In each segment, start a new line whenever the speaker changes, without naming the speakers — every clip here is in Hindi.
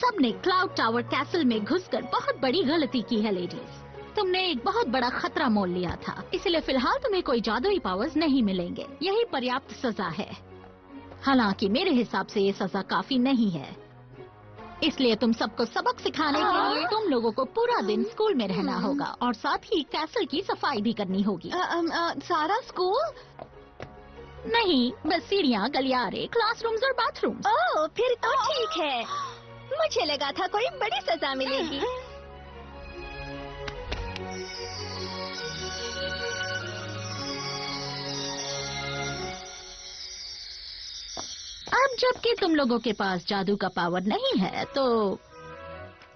सब ने क्लाउड टावर कैसल में घुसकर बहुत बड़ी गलती की है लेडीज। तुमने एक बहुत बड़ा खतरा मोल लिया था, इसलिए फिलहाल तुम्हें कोई जादुई पावर्स नहीं मिलेंगे। यही पर्याप्त सजा है। हालांकि मेरे हिसाब से ये सजा काफी नहीं है, इसलिए तुम सबको सबक सिखाने के लिए तुम लोगों को पूरा दिन स्कूल में रहना होगा और साथ ही कैसल की सफाई भी करनी होगी।
सारा स्कूल?
नहीं, बस सीढ़ियाँ, गलियारे, क्लासरूम्स और बाथरूम्स।
ओह, फिर तो ठीक है। मुझे लगा था कोई बड़ी सजा मिलेगी।
अब जबकि तुम लोगों के पास जादू का पावर नहीं है, तो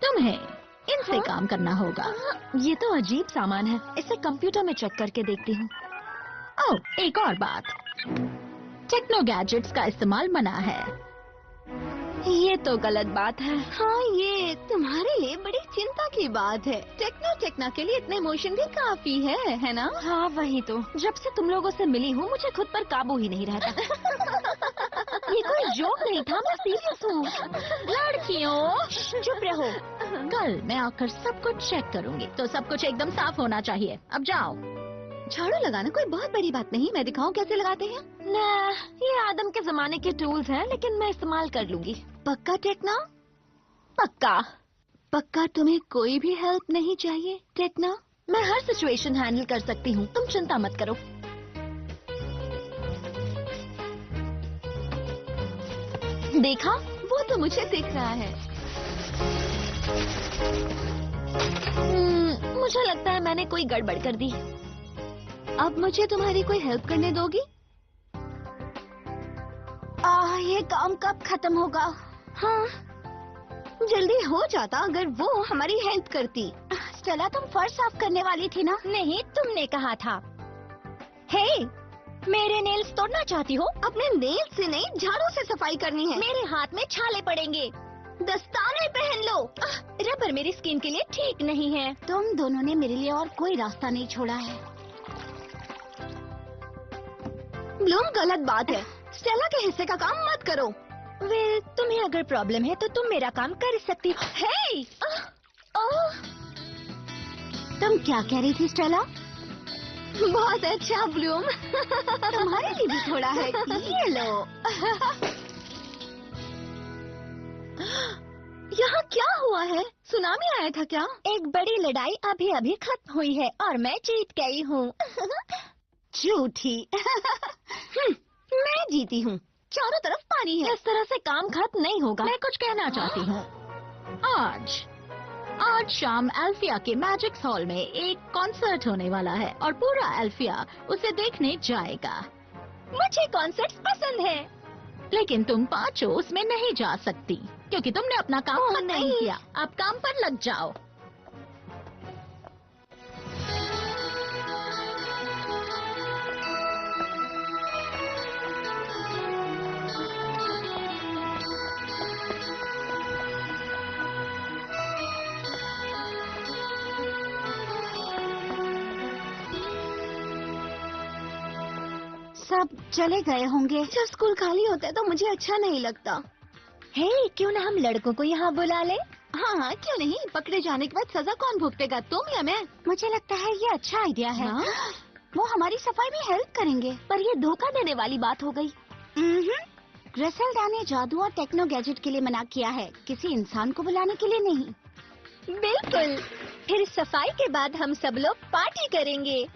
तुम्हें इनसे काम करना होगा।
ये तो अजीब सामान है, इसे कंप्यूटर में चेक करके देखती हूँ।
ओह, एक और बात, टेक्नो गैजेट्स का इस्तेमाल मना है।
ये तो गलत बात है। हाँ, ये तुम्हारे लिए बड़ी चिंता की बात है। टेक्ना के लिए इतने इमोशन भी काफी है ना? हाँ, वही तो। जब से तुम लोगों से मिली हूँ, मुझे खुद पर काबू ही नहीं रहता। ये कोई जोक नहीं था, मैं सीरियस हूँ।
लड़कियों,
चुप रहो।
कल मैं आकर सब कुछ चेक करूंगी, तो सब कुछ एकदम साफ होना चाहिए। अब जाओ।
झाड़ू लगाना कोई बहुत बड़ी बात नहीं, मैं दिखाऊं कैसे लगाते हैं? ना, ये आदम के जमाने के टूल्स हैं, लेकिन मैं इस्तेमाल कर लूंगी। पक्का टेक्ना? पक्का। पक्का तुम्हें कोई भी हेल्प नहीं चाहिए टेक्ना? मैं हर सिचुएशन हैंडल कर सकती हूँ, तुम चिंता मत करो। देखा, वो तो मुझे दिख रहा है। मुझे लगता है मैंने कोई गड़बड़ कर दी। अब मुझे तुम्हारी कोई हेल्प करने दोगी? ये काम कब खत्म होगा? हाँ, जल्दी हो जाता अगर वो हमारी हेल्प करती। स्टेला, तुम फर्श साफ करने वाली थी ना? नहीं, तुमने कहा था। हे, मेरे नेल्स तोड़ना चाहती हो? अपने नेल्स से नहीं, झाड़ू से सफाई करनी है। मेरे हाथ में छाले पड़ेंगे। दस्ताने पहन लो। रबर मेरी स्किन के लिए ठीक नहीं है। तुम दोनों ने मेरे लिए और कोई रास्ता नहीं छोड़ा है। ब्लूम, गलत बात है। स्टेला के हिस्से का काम मत करो। वे, तुम्हें अगर प्रॉब्लम है तो तुम मेरा काम कर सकती हो। हे! तुम क्या कह रही थी स्टेला? बहुत अच्छा ब्लूम। तुम्हारे लिए भी थोड़ा है, ये लो। यहाँ क्या हुआ है? सुनामी आया था क्या? एक बड़ी लड़ाई अभी अभी खत्म हुई है और मैं जीत गई हूँ। झूठी। मैं जीती हूँ। चारों तरफ पानी है। इस तरह से काम खत्म नहीं होगा।
मैं कुछ कहना चाहती हूँ। आज शाम एल्फिया के मैजिक्स हॉल में एक कॉन्सर्ट होने वाला है और पूरा एल्फिया उसे देखने जाएगा।
मुझे कॉन्सर्ट्स पसंद है,
लेकिन तुम पांचों उसमें नहीं जा सकती क्योंकि तुमने अपना काम खत्म नहीं किया। अब काम पर लग जाओ।
सब चले गए होंगे। जब स्कूल खाली होता है तो मुझे अच्छा नहीं लगता। हे, क्यों ना हम लड़कों को यहाँ बुला ले? हाँ, क्यों नहीं। पकड़े जाने के बाद सजा कौन भुगतेगा, तुम या मैं? मुझे लगता है ये अच्छा आइडिया है। वो हमारी सफाई में हेल्प करेंगे। पर ये धोखा देने वाली बात हो गई। ग्रेसेल्डा ने जादू और टेक्नो गैजेट के लिए मना किया है, किसी इंसान को बुलाने के लिए नहीं। बिल्कुल। फिर सफाई के बाद हम सब लोग पार्टी करेंगे।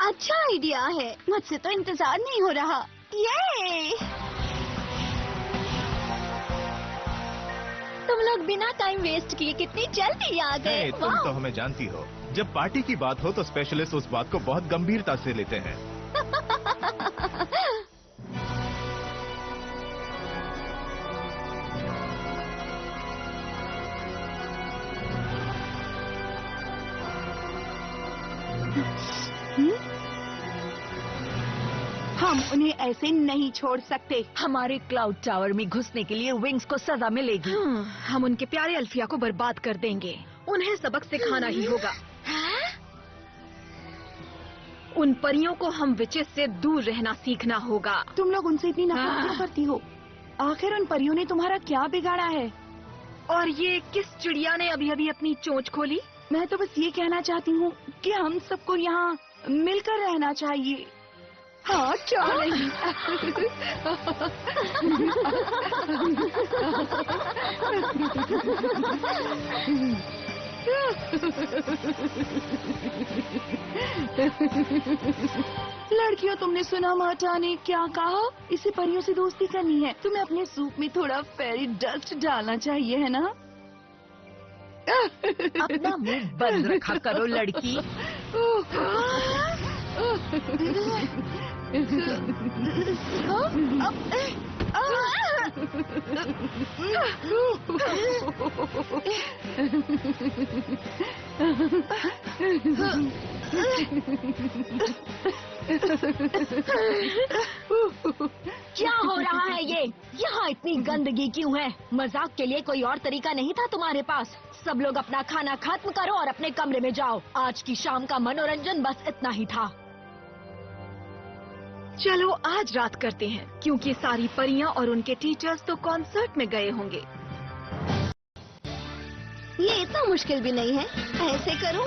अच्छा आइडिया है। मुझसे तो इंतजार नहीं हो रहा। ये तुम लोग बिना टाइम वेस्ट किए कितनी जल्दी आ गए।
तुम तो हमें जानती हो, जब पार्टी की बात हो तो स्पेशलिस्ट उस बात को बहुत गंभीरता से लेते हैं।
हम उन्हें ऐसे नहीं छोड़ सकते। हमारे क्लाउड टावर में घुसने के लिए विंग्स को सजा मिलेगी। हम उनके प्यारे अल्फिया को बर्बाद कर देंगे। उन्हें सबक सिखाना ही होगा। उन परियों को हम विचेस से दूर रहना सीखना होगा। तुम लोग उनसे इतनी नफरत क्यों करती हो? आखिर उन परियों ने तुम्हारा क्या बिगाड़ा है? और ये किस चिड़िया ने अभी अभी अपनी चोंच खोली? मैं तो बस ये कहना चाहती हूँ कि हम सबको यहाँ मिलकर रहना चाहिए। हाँ, क्यों नहीं? लड़कियों, तुमने सुना माता ने क्या कहा? इसे परियों से दोस्ती करनी है। तुम्हें अपने सूप में थोड़ा फेरी डस्ट डालना चाहिए, है ना?
अपना मुंह बंद रखा करो लड़की।
क्या हो रहा है ये? यहाँ इतनी गंदगी क्यों है? मजाक के लिए कोई और तरीका नहीं था तुम्हारे पास? सब लोग अपना खाना खत्म करो और अपने कमरे में जाओ। आज की शाम का मनोरंजन बस इतना ही था।
चलो आज रात करते हैं, क्योंकि सारी परियां और उनके टीचर्स तो कॉन्सर्ट में गए होंगे।
ये इतना मुश्किल भी नहीं है। ऐसे करो,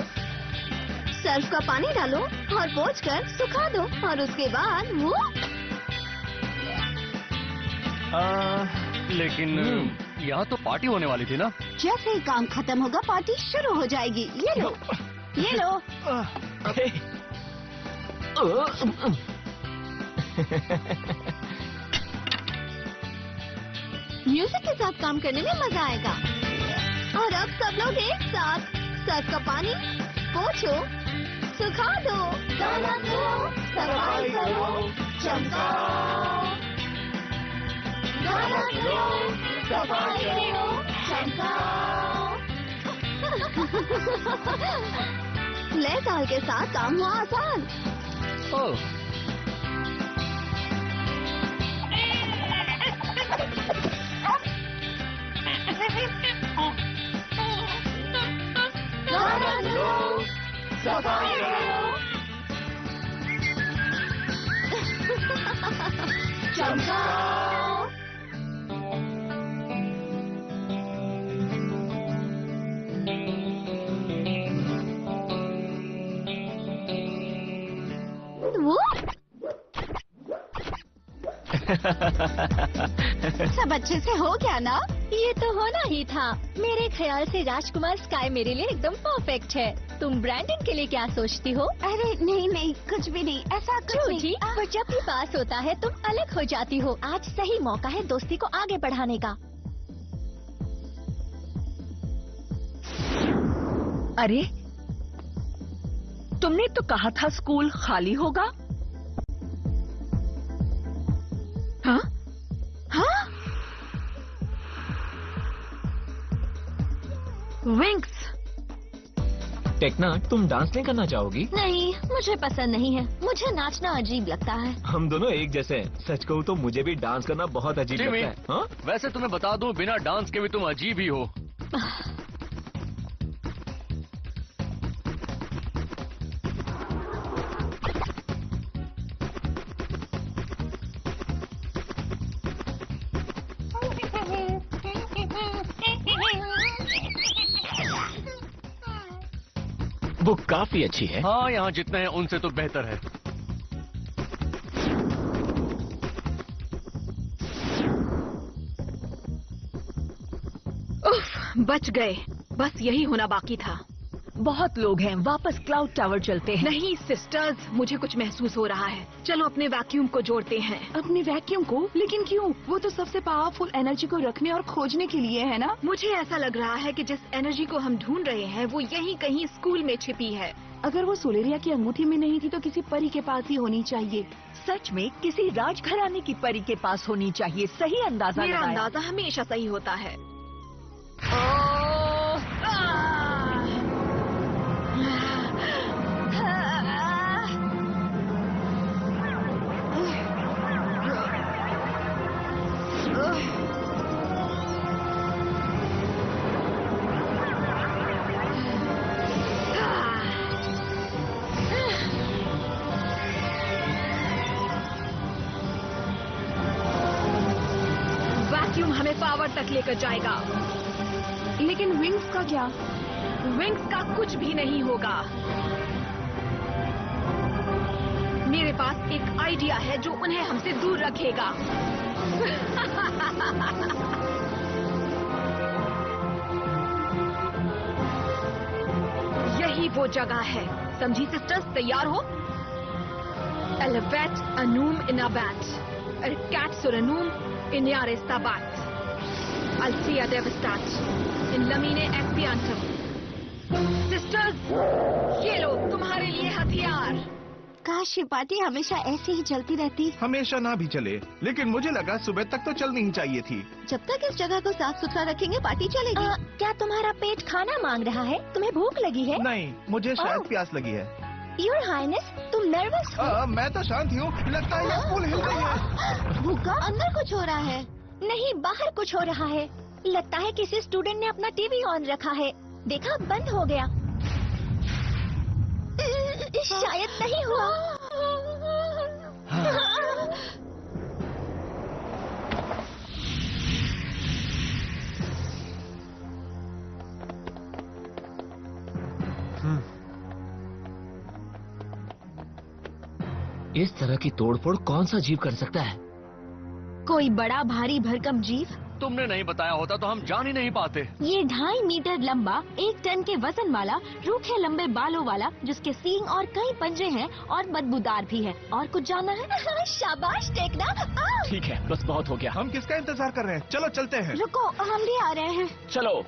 सर्फ का पानी डालो और पोंछकर सुखा दो और उसके बाद वो।
लेकिन यहाँ तो पार्टी होने वाली थी ना?
जैसे ही काम खत्म होगा पार्टी शुरू हो जाएगी। ये लो, ये लो। म्यूजिक के साथ काम करने में मजा आएगा। और अब सब लोग एक साथ सर्फ का पानी पोंछो, सुखा दो, गाना गाओ, सफाई करो, चमकाओ। गाना गाओ, सफाई करो, चमकाओ। लय ताल के साथ काम हुआ आसान।
ओह,
गाना गाओ, सफाई करो, चमकाओ। वो सब अच्छे से हो गया ना?
ये तो होना ही था। मेरे ख्याल से राजकुमार स्काई मेरे लिए एकदम परफेक्ट है। तुम ब्रैंडन के लिए क्या सोचती हो?
अरे नहीं नहीं, कुछ भी नहीं, ऐसा कुछ नहीं।
झूठी, पर जब भी पास होता है तुम अलग हो जाती हो।
आज सही मौका है दोस्ती को आगे बढ़ाने का।
अरे, तुमने तो कहा था स्कूल खाली होगा। हाँ?
हाँ?
विंग्स,
टेक्ना, तुम डांस नहीं करना चाहोगी?
नहीं, मुझे पसंद नहीं है। मुझे नाचना अजीब लगता है।
हम दोनों एक जैसे हैं। सच कहूँ तो मुझे भी डांस करना बहुत अजीब
जिमी,
लगता है। हाँ?
वैसे तुम्हें बता दूं, बिना डांस के भी तुम अजीब ही हो।
वो काफी अच्छी है।
हाँ, यहाँ जितने हैं उनसे तो बेहतर है।
उफ, बच गए। बस यही होना बाकी था।
बहुत लोग हैं, वापस क्लाउड टावर चलते हैं।
नहीं सिस्टर्स, मुझे कुछ महसूस हो रहा है। चलो अपने वैक्यूम को जोड़ते हैं। अपने वैक्यूम को? लेकिन क्यों? वो तो सबसे पावरफुल एनर्जी को रखने और खोजने के लिए है ना? मुझे ऐसा लग रहा है कि जिस एनर्जी को हम ढूंढ रहे हैं वो यहीं कहीं स्कूल में छिपी है। अगर वो सोलेरिया की अंगूठी में नहीं थी तो किसी परी के पास ही होनी चाहिए।
सच में किसी राजघराने की परी के पास होनी चाहिए। सही अंदाजा
मेरा
लगाया।
अंदाजा हमेशा सही होता है। वैक्यूम हमें पावर तक लेकर जाएगा। लेकिन विंग्स का क्या? विंग्स का कुछ भी नहीं होगा। मेरे पास एक आइडिया है जो उन्हें हमसे दूर रखेगा। यही वो जगह है। समझी सिस्टर्स, तैयार हो? Elevat anum in abat, ercat suranum in yarestabat, alcia devastat, in lamine expiantum. Sisters, ये लो तुम्हारे लिए हथियार।
काश ये पार्टी हमेशा ऐसे ही चलती रहती।
हमेशा ना भी चले, लेकिन मुझे लगा सुबह तक तो चलनी ही चाहिए थी।
जब तक इस जगह को साफ सुथरा रखेंगे पार्टी चलेगी। क्या तुम्हारा पेट खाना मांग रहा है? तुम्हें भूख लगी है?
नहीं, मुझे शायद प्यास लगी है।
योर हाइनेस, तुम नर्वस हो?
मैं तो शांत ही हूँ। लगता है ये स्कूल हिल रही है।
भूखा? अंदर कुछ हो रहा है? नहीं, बाहर कुछ हो रहा है। लगता है किसी स्टूडेंट ने अपना टीवी ऑन रखा है। देखा, बंद हो गया। शायद नहीं हुआ।
इस तरह की तोड़फोड़ कौन सा जीव कर सकता है?
कोई बड़ा भारी भरकम जीव।
तुमने नहीं बताया होता तो हम जान ही नहीं पाते।
ये 2.5 मीटर लंबा, 1 टन के वजन वाला, रूखे लंबे बालों वाला, जिसके सींग और कई पंजे हैं और बदबूदार भी है। और कुछ जानना है? शाबाश टेकना।
ठीक है, बस बहुत हो गया।
हम किसका इंतजार कर रहे हैं? चलो चलते हैं।
रुको, हम भी आ रहे हैं।
चलो,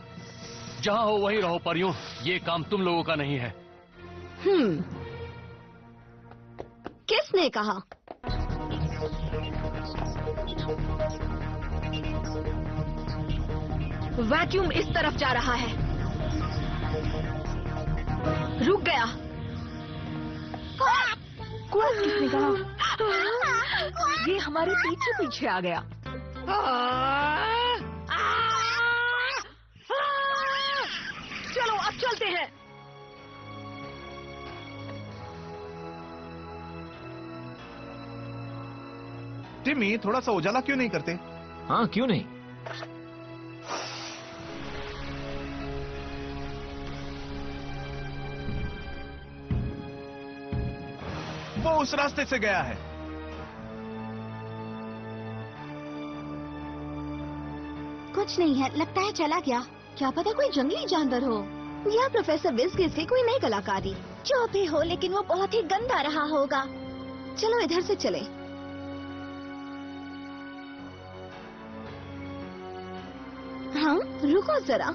जहाँ हो वहीं रहो परियों। ये काम तुम लोगों का नहीं है।
किसने कहा?
वैक्यूम इस तरफ जा रहा है। रुक गया।
क्वाक किसने कहा? ये हमारे पीछे पीछे आ गया।
चलो अब चलते हैं।
टिमी, थोड़ा सा उजाला क्यों नहीं करते?
हाँ, क्यों नहीं?
वो उस रास्ते से गया है।
कुछ नहीं है, लगता है चला गया। क्या पता कोई जंगली जानवर हो या प्रोफेसर विस्किस की कोई नई कलाकारी। जो भी हो, लेकिन वो बहुत ही गंदा रहा होगा। चलो इधर से चले। हाँ, रुको जरा।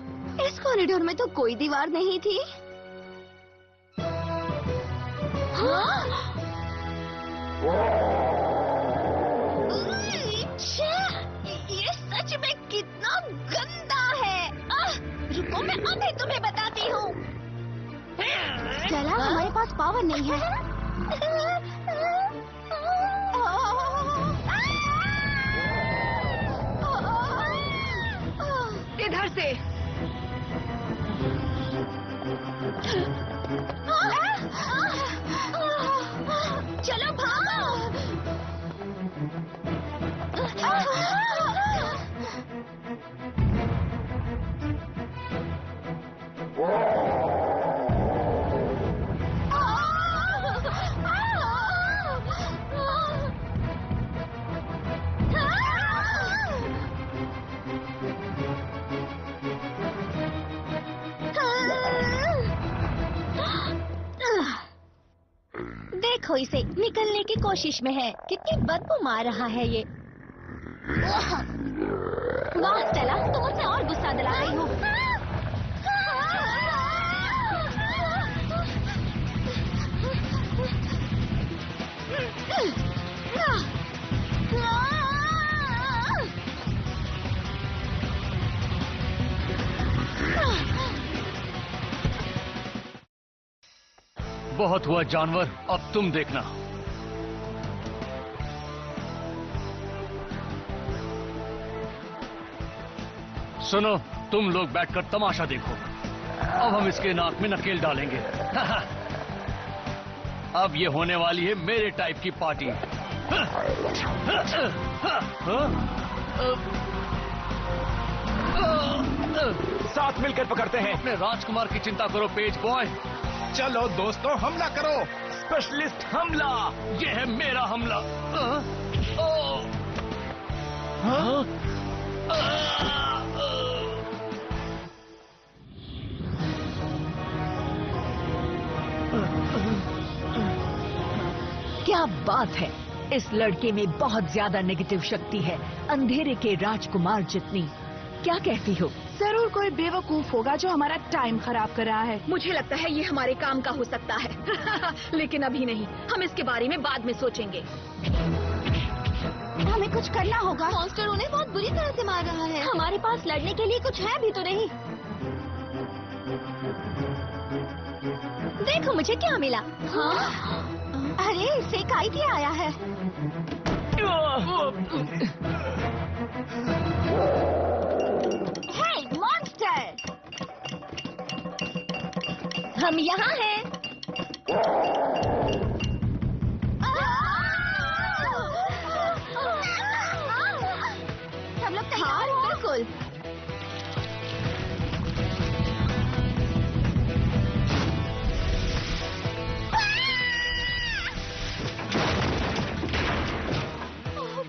इस कॉरिडोर में तो कोई दीवार नहीं थी। हाँ? ये सच में कितना गंदा है। रुको, मैं अभी तुम्हें बताती हूँ। स्टेला, हमारे पास पावर नहीं है।
इधर से।
चलो भागो। देखो, इसे निकलने की कोशिश में है। कितनी बदबू मार रहा है ये। वाह स्टेला, तुम मुझसे और गुस्सा दिला रही हो।
बहुत हुआ जानवर, अब तुम देखना। सुनो, तुम लोग बैठकर तमाशा देखो। अब हम इसके नाक में नकेल डालेंगे। अब ये होने वाली है मेरे टाइप की पार्टी।
साथ मिलकर पकड़ते हैं।
अपने राजकुमार की चिंता करो पेज बॉय।
चलो दोस्तों, हमला करो।
स्पेशलिस्ट हमला।
ये है मेरा हमला।
क्या बात है, इस लड़के में बहुत ज्यादा नेगेटिव शक्ति है, अंधेरे के राजकुमार जितनी। क्या कहती हो?
जरूर कोई बेवकूफ होगा जो हमारा टाइम खराब कर रहा है। मुझे लगता है ये हमारे काम का हो सकता है। लेकिन अभी नहीं, हम इसके बारे में बाद में सोचेंगे।
हमें कुछ करना होगा। मॉन्स्टर उन्हें बहुत बुरी तरह से मार रहा है। हमारे पास लड़ने के लिए कुछ है भी तो नहीं। देखो मुझे क्या मिला। हाँ? अरे इसे काइटिया आया है। हे मॉन्स्टर, हम यहाँ हैं। सब लोग तैयार हो? बिल्कुल।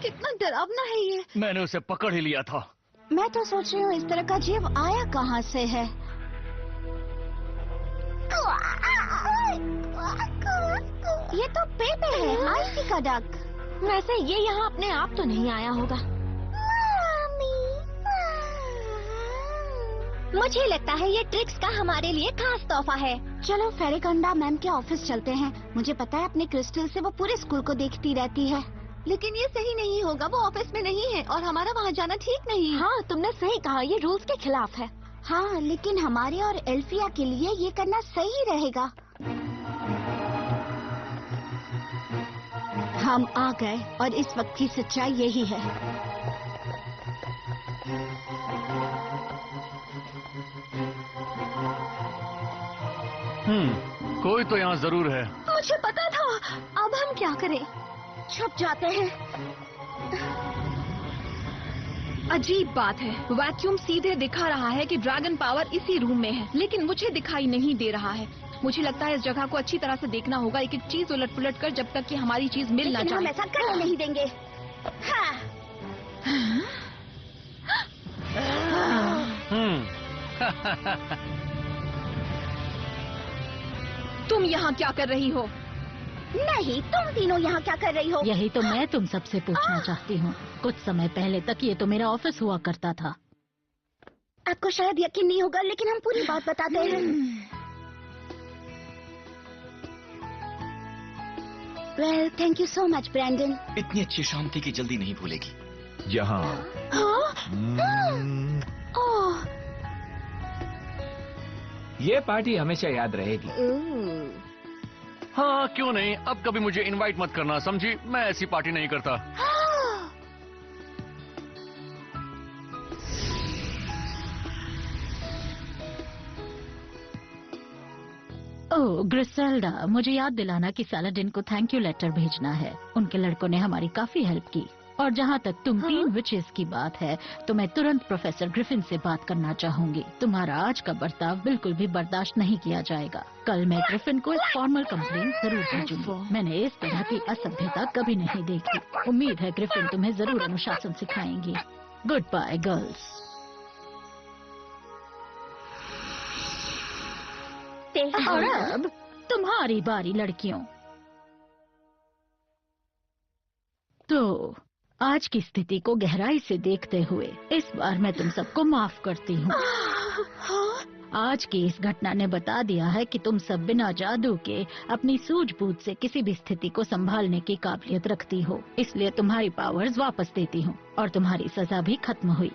कितना डरावना है ये।
मैंने उसे पकड़ ही लिया था।
मैं तो सोच रही हूँ इस तरह का जीव आया कहाँ से है। ये तो पेपे है, आईसी का डक। वैसे ये यहाँ अपने आप तो नहीं आया होगा। मुझे लगता है ये ट्रिक्स का हमारे लिए खास तोहफा है। चलो फेरिकंडा मैम के ऑफिस चलते हैं। मुझे पता है अपने क्रिस्टल से वो पूरे स्कूल को देखती रहती है। लेकिन ये सही नहीं होगा, वो ऑफिस में नहीं है और हमारा वहाँ जाना ठीक नहीं। हाँ तुमने सही कहा, ये रूल्स के खिलाफ है। हाँ लेकिन हमारे और एल्फिया के लिए ये करना सही रहेगा। हम आ गए और इस वक्त की सच्चाई यही है।
कोई तो यहाँ जरूर है।
मुझे पता था। अब हम क्या करें? छुप जाते हैं।
अजीब बात है, वैक्यूम सीधे दिखा रहा है कि ड्रैगन पावर इसी रूम में है, लेकिन मुझे दिखाई नहीं दे रहा है। मुझे लगता है इस जगह को अच्छी तरह से देखना होगा, एक एक चीज उलट पुलट कर, जब तक कि हमारी चीज मिल ना जाए।
हम ऐसा करने नहीं देंगे। हाँ।
तुम यहाँ क्या कर रही हो?
नहीं, तुम तीनों यहाँ क्या कर रही हो?
यही तो मैं तुम सबसे पूछना चाहती हूँ। कुछ समय पहले तक ये तो मेरा ऑफिस हुआ करता था।
आपको शायद यकीन नहीं होगा, लेकिन हम पूरी बात बताते हैं। Well, thank you so much Brandon.
इतनी अच्छी शांति की जल्दी नहीं भूलेगी।
यहाँ
ओह,
ये पार्टी हमेशा याद रहेगी।
हाँ क्यों नहीं, अब कभी मुझे इनवाइट मत करना, समझी? मैं ऐसी पार्टी नहीं करता।
ओह ग्रिसेल्डा, मुझे याद दिलाना कि सालाडिन को थैंक यू लेटर भेजना है। उनके लड़कों ने हमारी काफी हेल्प की। और जहाँ तक तुम 3 विचेस की बात है, तो मैं तुरंत प्रोफेसर ग्रिफिन से बात करना चाहूंगी। तुम्हारा आज का बर्ताव बिल्कुल भी बर्दाश्त नहीं किया जाएगा। कल मैं ग्रिफिन को एक फॉर्मल कंप्लेंट जरूर भेजूंगी। मैंने इस तरह की असभ्यता कभी नहीं देखी। उम्मीद है ग्रिफिन तुम्हें जरूर अनुशासन सिखाएंगी। Good bye girls. और अब तुम्हारी बारी लड़कियों। तो आज की स्थिति को गहराई से देखते हुए इस बार मैं तुम सबको माफ करती हूँ। आज की इस घटना ने बता दिया है कि तुम सब बिना जादू के अपनी सूझबूझ से किसी भी स्थिति को संभालने की काबिलियत रखती हो। इसलिए तुम्हारी पावर्स वापस देती हूँ और तुम्हारी सजा भी खत्म हुई।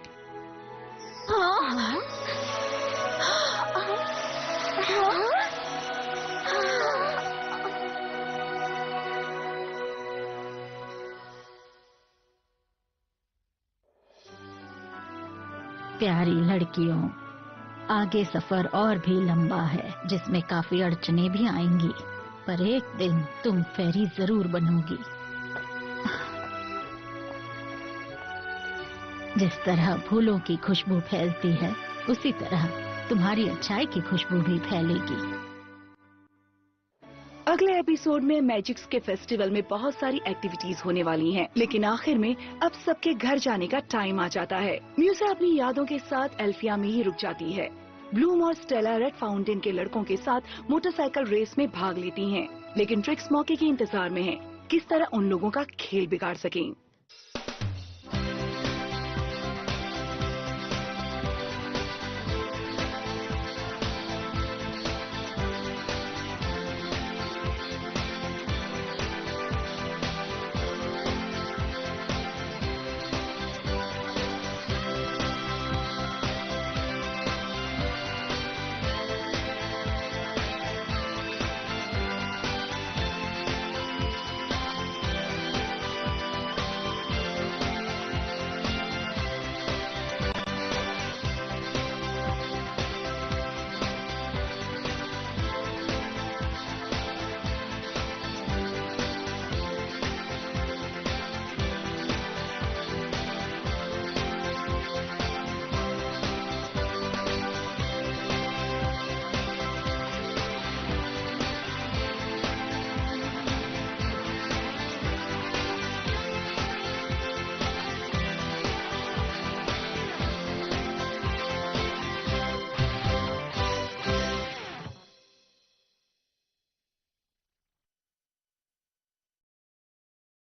प्यारी लड़कियों, आगे सफर और भी लंबा है, जिसमें काफी अड़चने भी आएंगी, पर एक दिन तुम फेरी जरूर बनोगी। जिस तरह फूलों की खुशबू फैलती है, उसी तरह तुम्हारी अच्छाई की खुशबू भी फैलेगी।
अगले एपिसोड में मैजिक्स के फेस्टिवल में बहुत सारी एक्टिविटीज होने वाली हैं, लेकिन आखिर में अब सबके घर जाने का टाइम आ जाता है। म्यूसा अपनी यादों के साथ एल्फिया में ही रुक जाती है। ब्लूम और स्टेला रेड फाउंटेन के लड़कों के साथ मोटरसाइकिल रेस में भाग लेती हैं, लेकिन ट्रिक्स मौके के इंतजार में हैं, किस तरह उन लोगों का खेल बिगाड़ सकें।